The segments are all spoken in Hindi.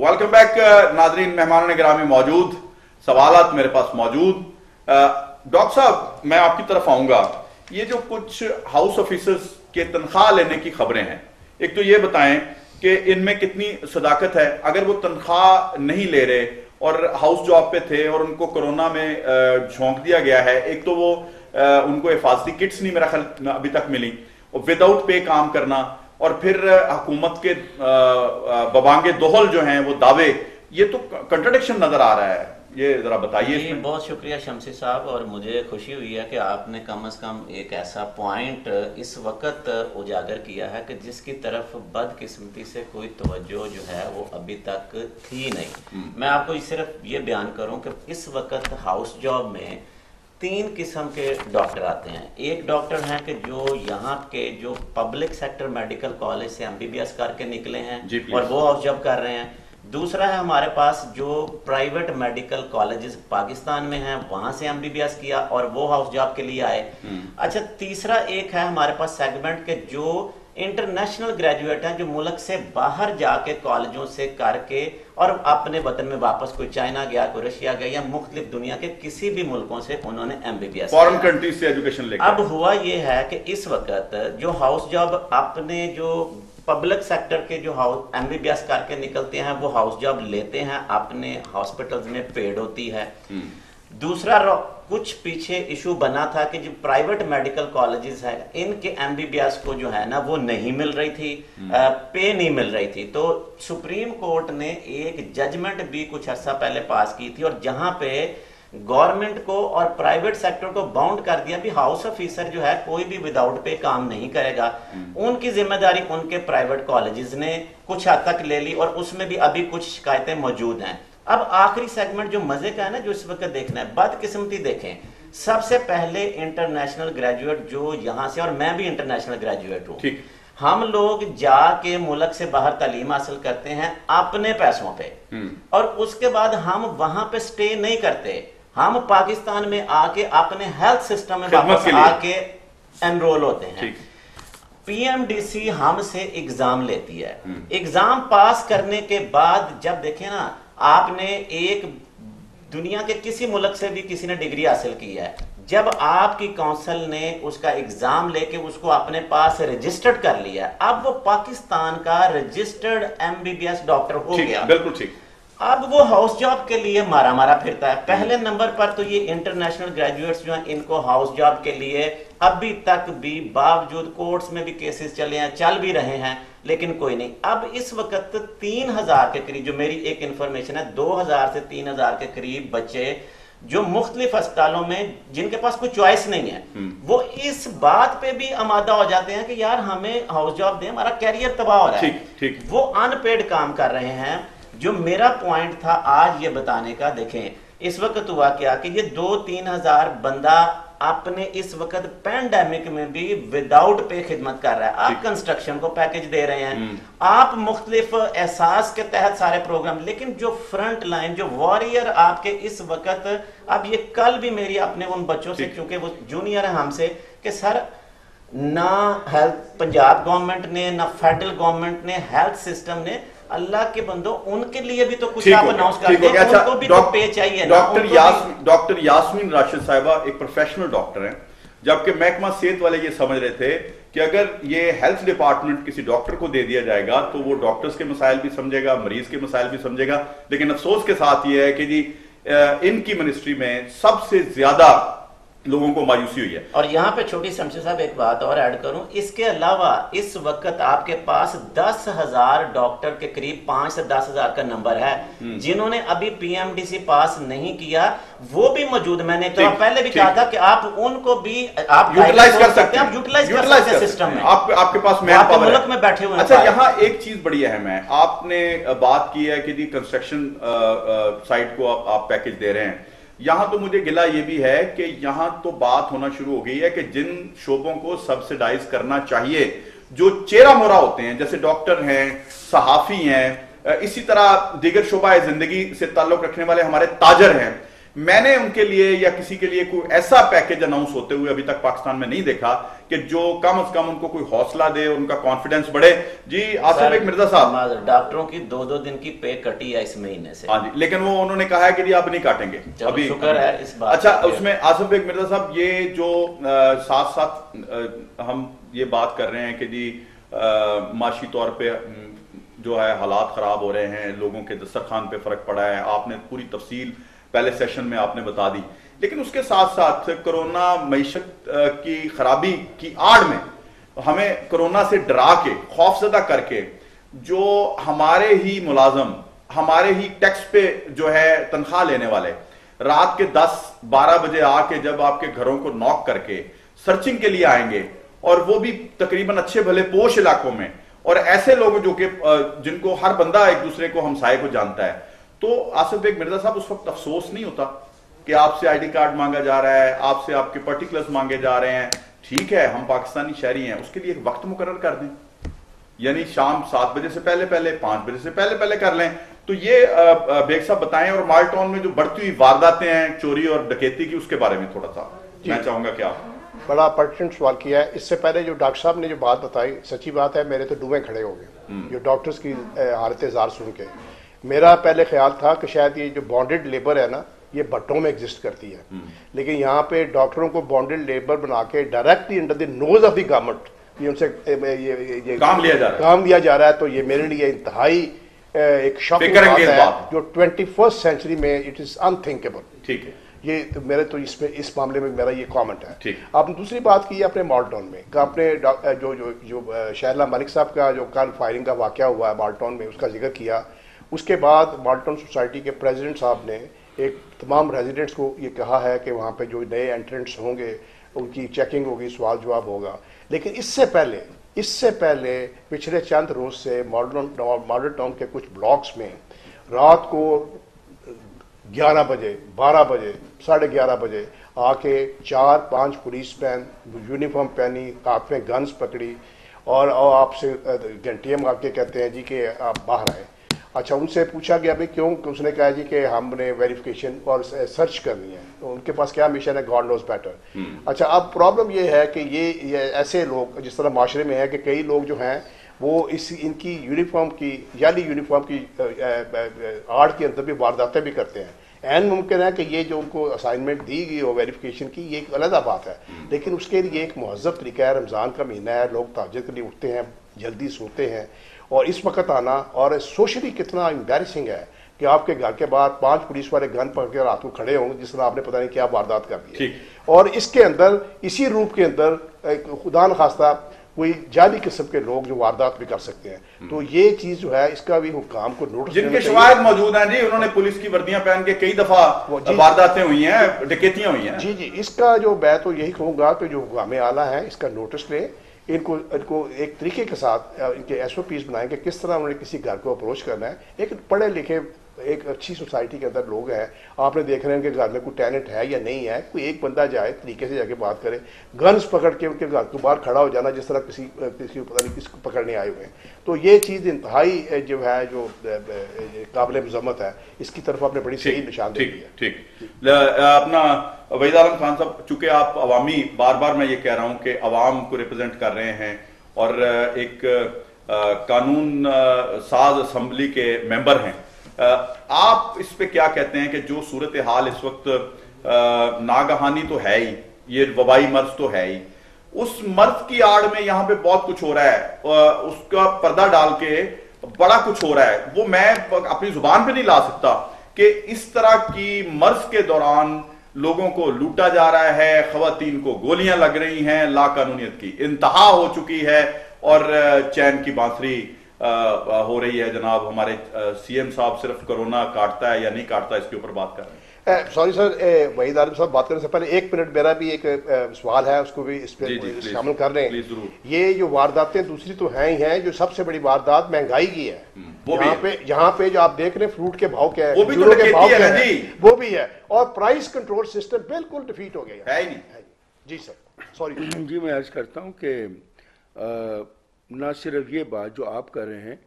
वेलकम बैक नाजरीन, मेहमान गिरामी मौजूद, सवालात मेरे पास मौजूद। डॉक्टर साहब, मैं आपकी तरफ आऊंगा। ये जो कुछ हाउस ऑफिसर्स के तनख्वाह लेने की खबरें हैं, एक तो ये बताएं कि इनमें कितनी सदाकत है। अगर वो तनख्वाह नहीं ले रहे और हाउस जॉब पे थे और उनको कोरोना में झोंक दिया गया है, एक तो वो उनको हिफाजती किट्स नहीं मेरा ख्याल अभी तक मिली, और विदाउट पे काम करना, और फिर हुकूमत के बबांगे दोहल जो हैं वो दावे, ये तो कंट्राडिक्शन नजर आ रहा है। ये जरा बताइए इसमें। बहुत शुक्रिया शमसी साहब, और मुझे खुशी हुई है कि आपने कम से कम एक ऐसा पॉइंट इस वक्त उजागर किया है कि जिसकी तरफ बदकिस्मती से कोई तवज्जो जो है वो अभी तक थी नहीं। मैं आपको सिर्फ ये बयान करूं कि इस वक्त हाउस जॉब में 3 किस्म के डॉक्टर आते हैं। एक डॉक्टर हैं कि जो यहाँ के जो पब्लिक सेक्टर मेडिकल कॉलेज से MBBS करके निकले हैं और वो हाउस जॉब कर रहे हैं। दूसरा है हमारे पास जो प्राइवेट मेडिकल कॉलेजेस पाकिस्तान में हैं, वहां से MBBS किया और वो हाउस जॉब के लिए आए। अच्छा, तीसरा एक है हमारे पास सेगमेंट के जो इंटरनेशनल ग्रेजुएट हैं, जो मुल्क से बाहर जाके कॉलेजों से करके और अपने वतन में वापस, कोई चाइना गया, कोई रशिया गया, या मुख्तलिफ दुनिया के किसी भी मुल्कों से उन्होंने MBBS फॉरेन कंट्रीज से एजुकेशन लेकर। अब हुआ ये है कि इस वक्त जो हाउस जॉब अपने जो पब्लिक सेक्टर के जो हाउस MBBS करके निकलते हैं वो हाउस जॉब लेते हैं, अपने हॉस्पिटल्स में पेड होती है। दूसरा कुछ पीछे इशू बना था कि जो प्राइवेट मेडिकल कॉलेजेस है, इनके MBBS को जो है ना वो नहीं मिल रही थी, पे नहीं मिल रही थी। तो सुप्रीम कोर्ट ने एक जजमेंट भी कुछ अर्सा पहले पास की थी, और जहां पे गवर्नमेंट को और प्राइवेट सेक्टर को बाउंड कर दिया भी हाउस ऑफिसर जो है कोई भी विदाउट पे काम नहीं करेगा। उनकी जिम्मेदारी उनके प्राइवेट कॉलेजेस ने कुछ हद तक ले ली, और उसमें भी अभी कुछ शिकायतें मौजूद हैं। अब आखिरी सेगमेंट जो मजे का है ना, जो इस वक्त देखना है, बदकिस्मती देखें। सबसे पहले इंटरनेशनल ग्रेजुएट जो यहां से, और मैं भी इंटरनेशनल ग्रेजुएट हूं, हम लोग जाके मुल्क से बाहर तालीम हासिल करते हैं अपने पैसों पे, और उसके बाद हम वहां पे स्टे नहीं करते, हम पाकिस्तान में आके अपने हेल्थ सिस्टम में वापस आके एनरोल होते हैं। PMDC हमसे एग्जाम लेती है, एग्जाम पास करने के बाद जब देखें ना, आपने एक दुनिया के किसी मुल्क से भी किसी ने डिग्री हासिल की है, जब आपकी काउंसिल ने उसका एग्जाम लेके उसको अपने पास रजिस्टर्ड कर लिया, अब वो पाकिस्तान का रजिस्टर्ड MBBS डॉक्टर हो गया। बिल्कुल ठीक। अब वो हाउस जॉब के लिए मारा मारा फिरता है। पहले नंबर पर तो ये इंटरनेशनल ग्रेजुएट्स जो हैं, इनको हाउस जॉब के लिए अभी तक भी बावजूद कोर्ट्स में भी केसेस चले हैं, चल भी रहे हैं, लेकिन कोई नहीं। अब इस वक्त 3000 के करीब, जो मेरी एक इंफॉर्मेशन है, 2000 से 3000 के करीब बच्चे जो मुख्तलिफ अस्पतालों में, जिनके पास कोई चॉइस नहीं है, वो इस बात पे भी आमादा हो जाते हैं कि यार हमें हाउस जॉब दें, हमारा कैरियर तबाह हो रहा है। ठीक। वो अनपेड काम कर रहे हैं। जो मेरा पॉइंट था आज ये बताने का, देखें इस वक्त हुआ क्या कि ये 2-3 हजार बंदा अपने इस वक्त पैंडेमिक में भी विदाउट पे खिदमत कर रहा है। आप कंस्ट्रक्शन को पैकेज दे रहे हैं, आप मुख्तलिफ एहसास के तहत सारे प्रोग्राम, लेकिन जो फ्रंट लाइन, जो वॉरियर आपके इस वक्त, अब ये कल भी मेरी अपने उन बच्चों से, क्योंकि वो जूनियर है हमसे, कि सर ना हेल्थ पंजाब गवर्नमेंट ने, ना फेडरल गवर्नमेंट ने, हेल्थ सिस्टम ने, अल्लाह के बंदो उनके लिए भी तो कुछ आप अनाउंस कर दें, उनको भी तो पे चाहिए ना। डॉक्टर यास्मीन राशिद साहिबा एक प्रोफेशनल डॉक्टर हैं, जबकि महकमा सेहत वाले ये समझ रहे थे कि अगर ये हेल्थ डिपार्टमेंट किसी डॉक्टर को दे दिया जाएगा तो वो डॉक्टर्स के मसाइल भी समझेगा, मरीज के मसाइल भी समझेगा। लेकिन अफसोस के साथ ये है कि जी इनकी मिनिस्ट्री में सबसे ज्यादा लोगों को मायूसी हुई है। और यहाँ पे छोटी शमशेर साहब एक बात और ऐड करूं, इसके अलावा इस वक्त आपके पास 10,000 डॉक्टर के करीब 5 से 10,000 का नंबर है जिन्होंने अभी PMDC पास नहीं किया, वो भी मौजूद। मैंने तो पहले भी कहा था कि आप उनको भी आप यूटिलाइज कर सकते हैं, आप यूटिलाइज कर सकते हैं सिस्टम में, आपके पास मैन पावर है, मुल्क में बैठे हुए हैं। अच्छा, यहाँ एक चीज बड़ी अहम है, आपने बात की है कि जी कंस्ट्रक्शन साइट को आप पैकेज दे रहे हैं। यहां तो मुझे गिला ये भी है कि यहां तो बात होना शुरू हो गई है कि जिन शोबों को सब्सिडाइज करना चाहिए, जो चेहरा मोरा होते हैं, जैसे डॉक्टर हैं, सहाफी हैं, इसी तरह दीगर शोबा जिंदगी से ताल्लुक रखने वाले हमारे ताजर हैं, मैंने उनके लिए या किसी के लिए कोई ऐसा पैकेज अनाउंस होते हुए अभी तक पाकिस्तान में नहीं देखा कि जो कम से कम उनको कोई हौसला दे, उनका कॉन्फिडेंस बढ़े। जी आसिफ एक मिर्जा साहब, डॉक्टरों की 2-2 दिन की पे कटी है इस महीने से। हाँ जी, लेकिन वो उन्होंने कहा है कि जी आप नहीं काटेंगे अभी, शुक्र है इस बात। अच्छा, उसमें आसिफ एक मिर्जा साहब, ये जो साथ साथ हम ये बात कर रहे हैं कि जी माशी तौर पे जो है हालात खराब हो रहे हैं, लोगों के दस्तरखान पे फर्क पड़ा है, आपने पूरी तफसील पहले सेशन में आपने बता दी, लेकिन उसके साथ साथ कोरोना मईशत की खराबी की आड़ में हमें कोरोना से डरा के, खौफजदा करके, जो हमारे ही मुलाजम, हमारे ही टैक्स पे जो है तनख्वाह लेने वाले, रात के 10-12 बजे आके जब आपके घरों को नॉक करके सर्चिंग के लिए आएंगे, और वो भी तकरीबन अच्छे भले पोश इलाकों में, और ऐसे लोग जो कि जिनको हर बंदा एक दूसरे को, हमसाये को जानता है, तो आसिफ बेग मिर्जा साहब उस वक्त अफसोस नहीं होता कि आपसे आईडी कार्ड मांगा जा रहा है, आपसे आपके पर्टिकुलर्स मांगे जा रहे हैं? ठीक है, हम पाकिस्तानी शहरी हैं, उसके लिए एक वक्त मुकर्रर कर दें, यानी शाम 7 बजे से पहले पहले, 5 बजे से पहले पहले कर लें। तो ये बेग साहब बताएं, और माल टाउन में जो बढ़ती हुई वारदातें हैं चोरी और डकैती की, उसके बारे में थोड़ा सा मैं चाहूंगा कि आप। बड़ा पर्टिनेंट सवाल किया है। इससे पहले जो डॉक्टर साहब ने जो बात बताई, सच्ची बात है, मेरे तो डूबे खड़े हो गए जो डॉक्टर्स की हालत जार सुन के। मेरा पहले ख्याल था कि शायद ये जो बॉन्डेड लेबर है ना, ये भट्टों में एग्जिस्ट करती है, लेकिन यहाँ पे डॉक्टरों को बॉन्डेड लेबर बना के directly under the nose of the government ये उनसे ये काम लिया जा रहा है। तो ये मेरे लिए इंतहाई एक शॉकिंग बात है, जो 21st सेंचुरी में इट इज अनथिंकेबल। ठीक है, ये तो मेरे तो इसमें इस मामले में मेरा ये कमेंट है। आपने दूसरी बात की अपने माल्टाउन में, आपने जो जो जो शहला मलिक साहब का जो कल फायरिंग का वाकया हुआ है माल्टाउन में, उसका जिक्र किया। उसके बाद माल्टाउन सोसाइटी के प्रेसिडेंट साहब ने एक तमाम रेजिडेंट्स को ये कहा है कि वहाँ पे जो नए एंट्रेंट्स होंगे उनकी चेकिंग होगी, सवाल जवाब होगा। लेकिन इससे पहले पिछले चंद रोज से मॉडल टाउन के कुछ ब्लॉक्स में रात को 11 बजे, 12 बजे, 11:30 बजे आके 4-5 पुलिस मैन यूनिफॉर्म पहनी, हाथ में गन्स पकड़ी, और आपसे घंटियाँ मार के कहते हैं जी कि आप बाहर आए। अच्छा, उनसे पूछा गया भाई क्यों? उसने कहा जी कि हमने वेरिफिकेशन और सर्च करनी है, तो उनके पास क्या मिशन है, गॉड नोज बेटर। अच्छा, अब प्रॉब्लम ये है कि ये ऐसे लोग जिस तरह माशरे में है कि कई लोग जो हैं वो इनकी यूनिफॉर्म की, याली यूनिफॉर्म की आड़ के अंदर भी वारदातें भी करते हैं। एन मुमकिन है कि ये जो उनको असाइनमेंट दी गई हो वेरिफिकेशन की, ये एक अलग बात है, लेकिन उसके लिए एक महज़ब तरीका है। रमज़ान का महीना है, लोग तहज्जुद के लिए उठते हैं, जल्दी सोते हैं, और इस वक्त आना, और सोशली कितना एम्बैरेसिंग है कि आपके घर के बाहर 5 पुलिस वाले गन पकड़ के रात को खड़े होंगे, जिस तरह आपने पता नहीं क्या वारदात कर दी है। और इसके अंदर, इसी रूप के अंदर खुदा न खास्ता कोई जाली किस्म के लोग जो वारदात भी कर सकते हैं। तो ये चीज जो है, इसका भी हुकाम को नोटिस, जिनके शवाहिद मौजूद हैं जी, उन्होंने पुलिस की वर्दियां पहन के कई दफा वारदातें हुई हैं, डकैतियां हुई हैं। जी, इसका जो मैं तो यही कहूँगा कि जो हुकाम आला है इसका नोटिस ले, इनको एक तरीके के साथ इनके SOPs बनाएं कि किस तरह उन्होंने किसी घर को अप्रोच करना है। एक पढ़े लिखे, एक अच्छी सोसाइटी के अंदर लोग हैं, आपने देख रहे हैं कि घर में कोई टैलेंट है या नहीं है, कोई एक बंदा जाए तरीके से जाके बात करे, गन्स पकड़ के उनके घर के बाहर खड़ा हो जाना जिस तरह किसी पता नहीं किसको पकड़ने आए हुए हैं। तो ये चीज़ इंतहाई जो है, जो काबिल मजम्मत है, इसकी तरफ आपने बड़ी सही निशानदेही दी है। ठीक, अपना वहीद आलम खान साहब, चूंकि आप अवामी, बार बार मैं ये कह रहा हूँ कि अवाम को रिप्रेजेंट कर रहे हैं और एक कानून साज असम्बली के मेंबर हैं, आप इस पे क्या कहते हैं कि जो सूरत हाल इस वक्त नागहानी तो है ही, ये वबाई मर्ज तो है ही, उस मर्ज की आड़ में यहाँ पे बहुत कुछ हो रहा है, उसका पर्दा डाल के बड़ा कुछ हो रहा है, वो मैं अपनी जुबान पे नहीं ला सकता कि इस तरह की मर्ज के दौरान लोगों को लूटा जा रहा है, खवातीन को गोलियां लग रही हैं, लाकानूनियत की इंतहा हो चुकी है और चैन की बांसुरी हो रही है। जनाब, हमारे CM साहब सिर्फ कोरोना काटता है या नहीं काटता, इसके ऊपर बात कर रहे हैं। सॉरी सर, वहीद आलम साहब बात करने से पहले 1 मिनट, मेरा भी एक सवाल है, उसको भी इस पर शामिल कर रहे हैं। ये जो वारदातें दूसरी तो हैं ही हैं, जो सबसे बड़ी वारदात महंगाई की है, यहाँ पे जो आप देख रहे हैं फ्रूट के भाव क्या है, वो भी तो के भाव क्या है, वो भी है, और प्राइस कंट्रोल सिस्टम बिल्कुल डिफीट हो गया है ही नहीं। जी सर, सॉरी जी, मैं अर्ज करता हूँ कि ना सिर्फ ये बात जो आप कर रहे हैं,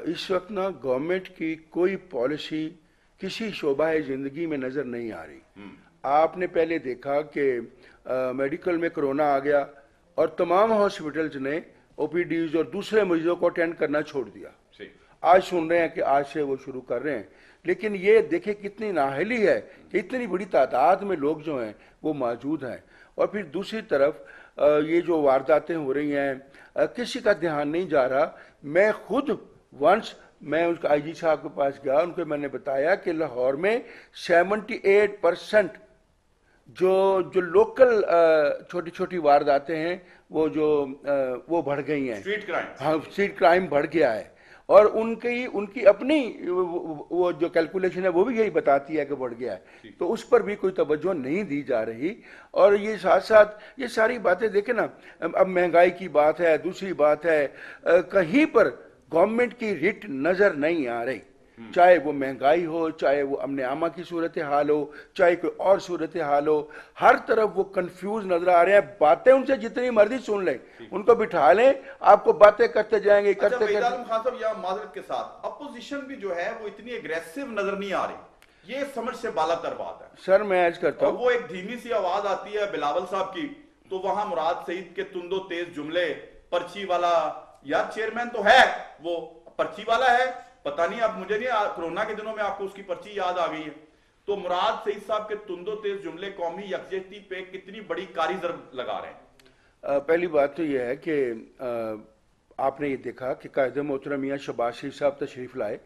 इस वक्त ना गवर्नमेंट की कोई पॉलिसी किसी शोबा ज़िंदगी में नज़र नहीं आ रही। आपने पहले देखा कि मेडिकल में कोरोना आ गया और तमाम हॉस्पिटल्स ने ओपीडीज और दूसरे मरीजों को अटेंड करना छोड़ दिया। आज सुन रहे हैं कि आज से वो शुरू कर रहे हैं, लेकिन ये देखें कितनी नाअहली है कि इतनी बड़ी तादाद में लोग जो हैं वो मौजूद हैं। और फिर दूसरी तरफ ये जो वारदातें हो रही हैं किसी का ध्यान नहीं जा रहा। मैं खुद वंस मैं उसका आईजी साहब के पास गया, उनको मैंने बताया कि लाहौर में 78% जो लोकल छोटी छोटी वारदातें हैं वो बढ़ गई हैं। स्ट्रीट क्राइम, हाँ, स्ट्रीट क्राइम बढ़ गया है। और उनकी अपनी वो जो कैलकुलेशन है वो भी यही बताती है कि बढ़ गया है। तो उस पर भी कोई तवज्जो नहीं दी जा रही। और ये साथ साथ ये सारी बातें देखें ना, अब महंगाई की बात है, दूसरी बात है कहीं पर गवर्नमेंट की रिट नजर नहीं आ रही। चाहे वो महंगाई हो, चाहे वो अमन आमा की सूरत हाल हो, चाहे कोई और सूरत हाल हो, हर तरफ वो कंफ्यूज नजर आ रहे हैं। बातें उनसे जितनी मर्जी सुन लें, उनको बिठा लें, आपको बातें करते जाएंगे करते वहीद आलम खान साहब, यहाँ माजरत के साथ अपोजिशन भी जो है वो इतनी एग्रेसिव नजर नहीं आ रही। ये समझ से बालातर बात है सर। मैं आज करता हूँ, वो एक धीमी सी आवाज आती है बिलावल साहब की, तो वहां मुराद सईद के तुंदो तेज जुमले, पर्ची वाला, यार चेयरमैन तो है वो पर्ची वाला है, पता नहीं, अब मुझे नहीं, कोरोना के दिनों में आपको उसकी पर्ची याद आ गई है। तो मुराद सईद साहब के तुंदो तेज जुमले कौमी यकजहती पे कितनी बड़ी कारी ज़रब लगा रहे हैं। पहली बात तो यह है कि आपने ये देखा कि कायदे मोहतरम मियां शहबाज शरीफ साहब तशरीफ लाए,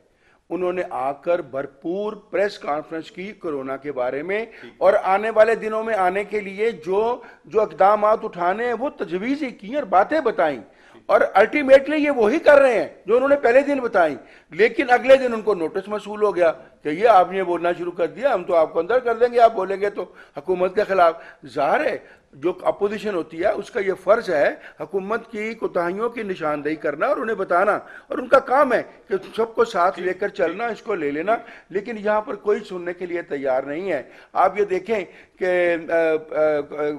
उन्होंने आकर भरपूर प्रेस कॉन्फ्रेंस की कोरोना के बारे में, और आने वाले दिनों में आने के लिए जो इकदाम उठाने हैं वो तजवीज़ की और बातें बताई, और अल्टीमेटली ये वही कर रहे हैं जो उन्होंने पहले दिन बताई। लेकिन अगले दिन उनको नोटिस मसूल हो गया कि ये आपने बोलना शुरू कर दिया, हम तो आपको अंदर कर देंगे, आप बोलेंगे तो हुकूमत के खिलाफ। ज़ाहिर है जो अपोजिशन होती है उसका ये फर्ज है हुकूमत की कोताहियों की निशानदेही करना और उन्हें बताना, और उनका काम है कि सबको साथ लेकर चलना, इसको ले लेना। लेकिन यहाँ पर कोई सुनने के लिए तैयार नहीं है। आप ये देखें कि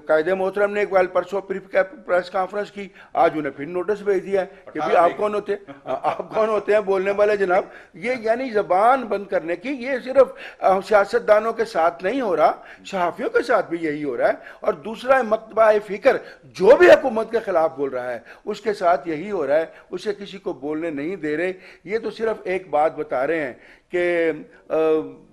कायदे मोहतरम ने एक बार परसों प्रेस कॉन्फ्रेंस की, आज उन्हें फिर नोटिस भेज दिया है कि भाई आप कौन होते हैं, आप कौन होते हैं बोलने वाले जनाब। ये यानी जबान बंद करने की, ये सिर्फ सियासतदानों के साथ नहीं हो रहा, सहाफियों के साथ भी यही हो रहा है। और दूसरा मकतबा फिक्र जो भी हुकूमत के खिलाफ बोल रहा है उसके साथ यही हो रहा है, उसे किसी को बोलने नहीं दे रहे। ये तो सिर्फ एक बात बता रहे हैं कि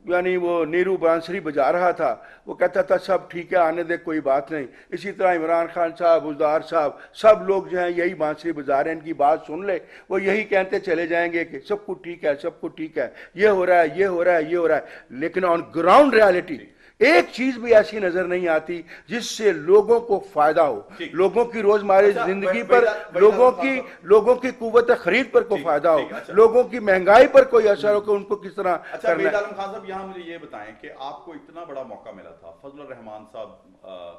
यानी वो नीरू बांसुरी बजा रहा था, वो कहता था सब ठीक है आने दे कोई बात नहीं। इसी तरह इमरान खान साहब, उजदार साहब, सब लोग जो हैं यही बांसुरी बजा रहे हैं, इनकी बात सुन ले, वो यही कहते चले जाएंगे कि सब कुछ ठीक है, सब कुछ ठीक है, ये हो रहा है, ये हो रहा है, ये हो रहा है। लेकिन ऑन ग्राउंड रियलिटी एक चीज भी ऐसी नजर नहीं आती जिससे लोगों को फायदा हो, लोगों की रोजमर्रा जिंदगी पर, लोगों की कुव्वत खरीद पर कोई फायदा हो, लोगों की महंगाई पर कोई असर हो कि उनको किस तरह करना है। वहीद आलम खान साहब, यहाँ मुझे ये बताएं कि आपको इतना बड़ा मौका मिला था, फजल रहमान साहब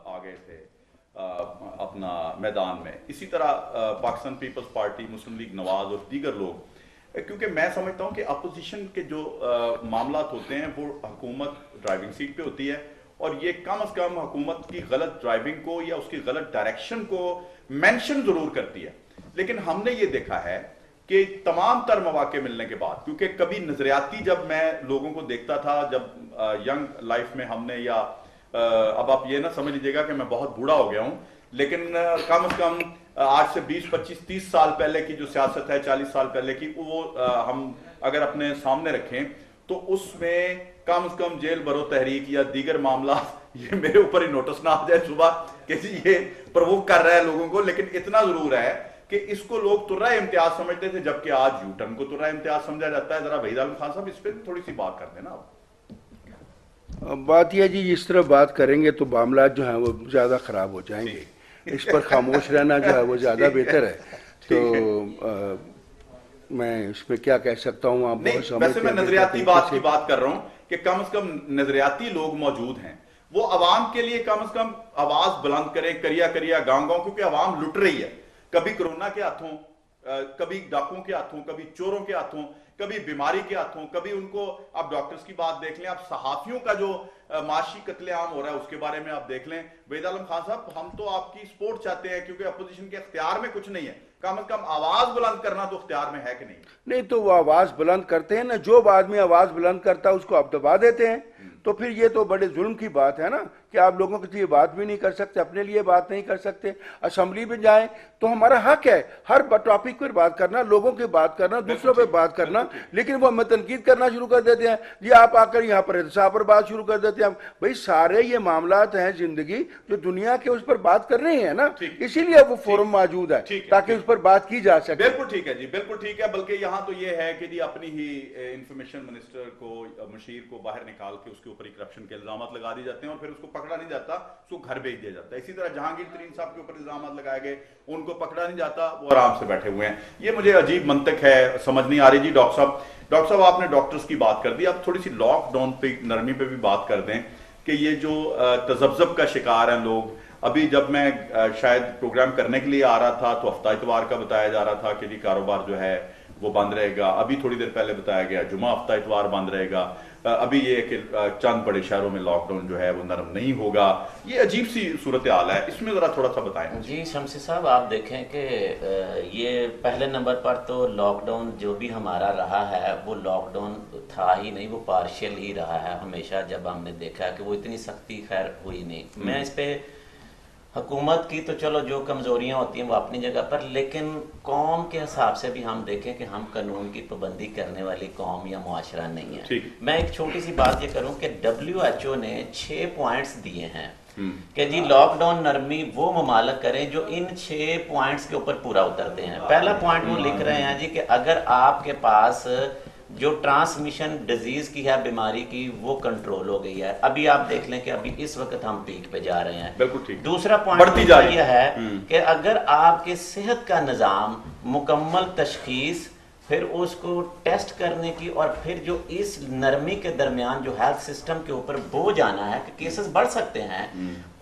आ गए थे अपना मैदान में, इसी तरह पाकिस्तान पीपल्स पार्टी, मुस्लिम लीग नवाज और दीगर लोग, क्योंकि मैं समझता हूं कि अपोजिशन के जो मामलात होते हैं वो हुकूमत ड्राइविंग सीट पे होती है, और ये कम से कम हुकूमत की गलत ड्राइविंग को या उसकी गलत डायरेक्शन को मेंशन जरूर करती है। लेकिन हमने ये देखा है कि तमाम तर मौके मिलने के बाद, क्योंकि कभी नजरियाती जब मैं लोगों को देखता था, जब यंग लाइफ में हमने, या अब आप ये ना समझ लीजिएगा कि मैं बहुत बूढ़ा हो गया हूं, लेकिन कम से कम आज से 20, 25, 30 साल पहले की जो सियासत है, 40 साल पहले की, वो हम अगर अपने सामने रखें तो उसमें कम से कम जेल भरो तहरीक या दीगर मामला, ये मेरे ऊपर ही नोटिस ना आ जाए सुबह कि जी ये प्रवोक कर रहा है लोगों को, लेकिन इतना जरूर है कि इसको लोग तुर्रा इम्तियाज समझते थे, जबकि आज यूटर्न को तुर्रा इम्तियाज समझा जाता है। जरा वहीद आलम खान साहब इस पर थोड़ी सी बात कर देना। बात यह जी, इस तरह बात करेंगे तो मामला जो है वो ज्यादा खराब हो जाएंगे, इस पर खामोश रहना जो है वो ज्यादा बेहतर है। तो मैं इसमें क्या कह सकता हूँ, आप बहुत समझते हैं। वैसे मैं नजरियाती बात की बात कर रहा हूँ कि कम से कम नजरियाती लोग मौजूद हैं, वो अवाम के लिए कम से कम आवाज बुलंद करें, करिया करिया गांव गांव, क्योंकि अवाम लुट रही है, कभी कोरोना के हाथों, कभी डाकुओं के हाथों, कभी चोरों के हाथों, कभी बीमारी के हाथों, कभी उनको, आप डॉक्टर्स की बात देख लें, आप सहाफियों का जो माशी कत्लेआम हो रहा है उसके बारे में आप देख लें। वहीद आलम खान साहब, हम तो आपकी सपोर्ट चाहते हैं क्योंकि अपोजिशन के इख्तियार में कुछ नहीं है, कम से कम आवाज बुलंद करना तो इख्तियार में है कि नहीं? नहीं, तो वो आवाज बुलंद करते हैं ना, जो आदमी आवाज बुलंद करता है उसको आप दबा देते हैं। तो फिर ये तो बड़े जुल्म की बात है ना कि आप लोगों के लिए बात भी नहीं कर सकते, अपने लिए बात नहीं कर सकते। असेंबली में जाएं तो हमारा हक है हर टॉपिक पर बात करना, लोगों की बात करना, दूसरों पे बात करना, लेकिन वो हमें तनकीद करना शुरू कर देते हैं। ये आप आकर यहाँ पर एहतसाब पर बात शुरू कर देते हैं। भाई सारे ये मामलात हैं जिंदगी जो दुनिया के उस पर बात कर रहे हैं ना, इसीलिए वो फोरम मौजूद है ताकि उस पर बात की जा सके। बिल्कुल ठीक है जी, बिल्कुल ठीक है। बल्कि यहाँ तो ये है कि जी अपनी ही इंफॉर्मेशन मिनिस्टर को, मुशीर को बाहर निकाल के उसके ऊपर करप्शन के इल्जाम लगा दिए जाते हैं और फिर उसको पकड़ा नहीं जाता, उसको घर भेज दिया जाता है। इसी तरह जहांगीर तरीन साहब के ऊपर इल्जाम लगाए गए, उनको पकड़ा नहीं जाता, वो आराम से बैठे हुए हैं। ये मुझे अजीब मंतक है, समझ नहीं आ रही जी। डॉक्टर साहब आपने डॉक्टर्स की बात कर दी, अब थोड़ी सी लॉकडाउन पे, नरमी पे भी बात कर दें कि ये जो तजब्जब का शिकार हैं लोग। अभी जब मैं शायद प्रोग्राम करने के लिए आ रहा था तो हफ्ता इतवार का बताया जा रहा था कि जी कारोबार जो है वो बंद रहेगा। अभी थोड़ी देर पहले बताया गया जुमा हफ्ता इतवार बंद रहेगा। अभी ये कि चंद बड़े शहरों में लॉकडाउन जो है वो नरम नहीं होगा। ये अजीब सी सूरत हाल है, इसमें जरा थोड़ा सा बताएं जी। शमसी साहब, आप देखें कि ये पहले नंबर पर तो लॉकडाउन जो भी हमारा रहा है वो लॉकडाउन था ही नहीं, वो पार्शियल ही रहा है। हमेशा जब हमने देखा कि वो इतनी सख्ती खैर हुई नहीं। मैं इस पे हुकूमत की तो चलो जो कमज़ोरियाँ होती हैं वो अपनी जगह पर, लेकिन कौम के हिसाब से भी हम देखें कि हम कानून की पाबंदी करने वाली कौम या मुआशरा नहीं है। मैं एक छोटी सी बात ये करूं कि WHO ने 6 पॉइंट्स दिए हैं कि जी लॉकडाउन नरमी वो ममालक करें जो इन 6 पॉइंट्स के ऊपर पूरा उतरते हैं। पहला पॉइंट वो लिख रहे हैं जी कि अगर आपके पास जो ट्रांसमिशन डिजीज की है, बीमारी की, वो कंट्रोल हो गई है। अभी आप देख लें कि अभी इस वक्त हम पीक पे जा रहे हैं। बिल्कुल ठीक। दूसरा पॉइंट यह है कि अगर आपके सेहत का निज़ाम मुकम्मल तशखीस, फिर उसको टेस्ट करने की, और फिर जो इस नरमी के दरमियान जो हेल्थ सिस्टम के ऊपर बोझ आना है कि केसेस बढ़ सकते हैं,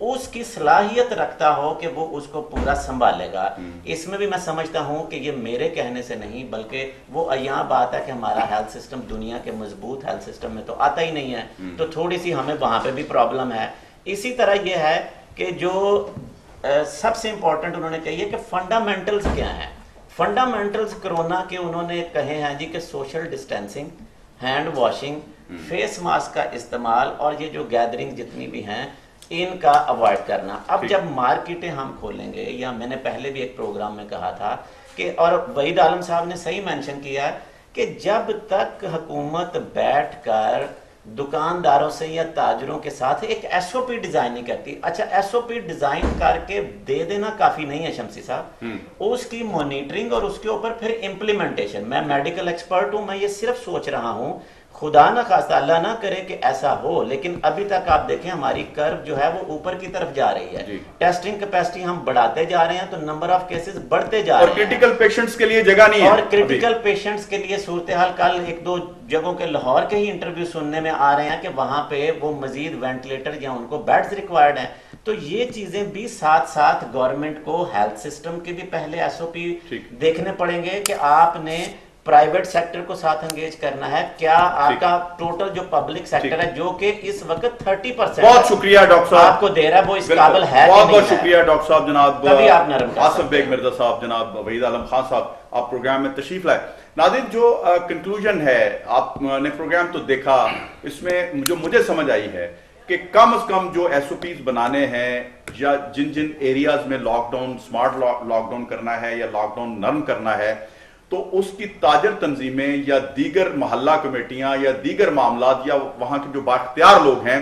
उसकी सलाहियत रखता हो कि वो उसको पूरा संभालेगा। इसमें भी मैं समझता हूं कि ये मेरे कहने से नहीं बल्कि वो यहाँ बात है कि हमारा हेल्थ सिस्टम दुनिया के मजबूत हेल्थ सिस्टम में तो आता ही नहीं है, तो थोड़ी सी हमें वहां पे भी प्रॉब्लम है। इसी तरह ये है कि जो सबसे इंपॉर्टेंट उन्होंने कही है कि फंडामेंटल्स क्या हैं। फंडामेंटल्स कोरोना के उन्होंने कहे हैं जी कि social distancing, hand washing, face mask का इस्तेमाल, और ये जो गैदरिंग जितनी भी हैं इनका अवॉइड करना। अब जब मार्केटें हम खोलेंगे, या मैंने पहले भी एक प्रोग्राम में कहा था कि, और वहीद आलम साहब ने सही मेंशन किया कि जब तक हुकूमत बैठकर दुकानदारों से या ताजरों के साथ एक SOP डिजाइन नहीं करती। अच्छा, SOP डिजाइन करके दे देना काफी नहीं है शमसी साहब, उसकी मॉनिटरिंग और उसके ऊपर फिर इम्प्लीमेंटेशन। मैं मेडिकल एक्सपर्ट हूं, मैं ये सिर्फ सोच रहा हूं, खुदा ना खास्ता अल्लाह ना करे कि ऐसा हो, लेकिन अभी तक आप देखें हमारी कर्व जो है वो ऊपर की तरफ जा रही है। टेस्टिंग कैपेसिटी हम बढ़ाते जा रहे हैं तो नंबर ऑफ केसेस बढ़ते जा रहे हैं, और क्रिटिकल पेशेंट्स के लिए जगह नहीं है। और क्रिटिकल पेशेंट्स के लिए सूरत हाल, कल 1-2 जगहों के लाहौर के ही इंटरव्यू सुनने में आ रहे हैं कि वहां पे वो मजीद वेंटिलेटर या उनको बेड्स रिक्वायर्ड हैं। तो ये चीजें भी साथ साथ गवर्नमेंट को हेल्थ सिस्टम के भी पहले SOP देखने पड़ेंगे कि आपने प्राइवेट सेक्टर को साथ एंगेज करना है। क्या आपका टोटल जो पब्लिक सेक्टर है जो कि इस वक्त 30% बहुत शुक्रिया डॉक्टर साहब आपको दे रहा है, वो इस काबिल है। बहुत बहुत शुक्रिया डॉक्टर साहब, जनाब आसिफ बेग मिर्जा साहब, जनाब वहीद आलम खान साहब, आप प्रोग्राम में तशरीफ लाए। नाज़रीन, जो कंक्लूजन है, आपने प्रोग्राम तो देखा, इसमें जो मुझे समझ आई है कि कम से कम जो SOPs बनाने हैं, या जिन जिन एरियाज में लॉकडाउन, स्मार्ट लॉकडाउन करना है या लॉकडाउन नरम करना है, तो उसकी ताजर तंजीमें या दीगर मोहल्ला कमेटियां या दीगर मामलात या वहां के जो बाख्तियार लोग हैं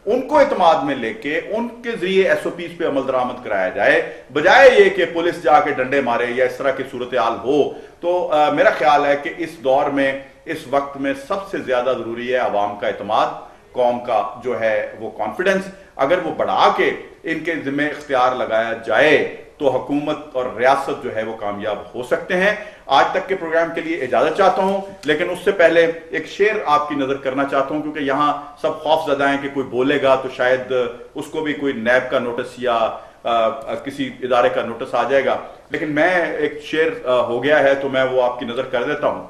उनको इत्माद में लेके उनके जरिए SOPs पे अमल दरामद कराया जाए, बजाय ये कि पुलिस जाके डंडे मारे या इस तरह की सूरत हाल हो। तो मेरा ख्याल है कि इस दौर में, इस वक्त में सबसे ज्यादा जरूरी है अवाम का इत्माद, कौम का जो है वो कॉन्फिडेंस। अगर वो बढ़ा के इनके जिम्मे इख्तियार लगाया जाए तो हुकूमत और रियासत जो है वो कामयाब हो सकते हैं। आज तक के प्रोग्राम के लिए इजाजत चाहता हूं, लेकिन उससे पहले एक शेर आपकी नजर करना चाहता हूं, क्योंकि यहां सब खौफजदा हैं कि कोई बोलेगा तो शायद उसको भी कोई नैब का नोटिस या किसी इदारे का नोटिस आ जाएगा। लेकिन मैं एक शेर हो गया है तो मैं वो आपकी नजर कर देता हूं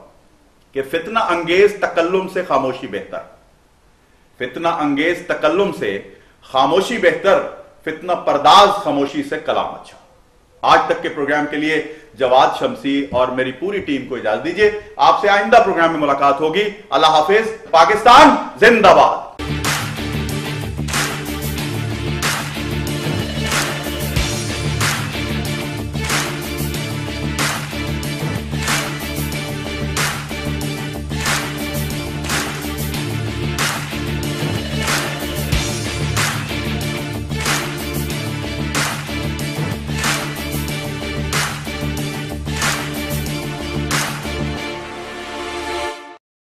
कि फितना अंगेज तकल्लुम से खामोशी बेहतर, फितना अंगेज तकल्लुम से खामोशी बेहतर, फितना परदाज खामोशी से कलाम अच्छा। आज तक के प्रोग्राम के लिए जवाद शमसी और मेरी पूरी टीम को इजाजत दीजिए। आपसे आइंदा प्रोग्राम में मुलाकात होगी। अल्लाह हाफिज। पाकिस्तान जिंदाबाद।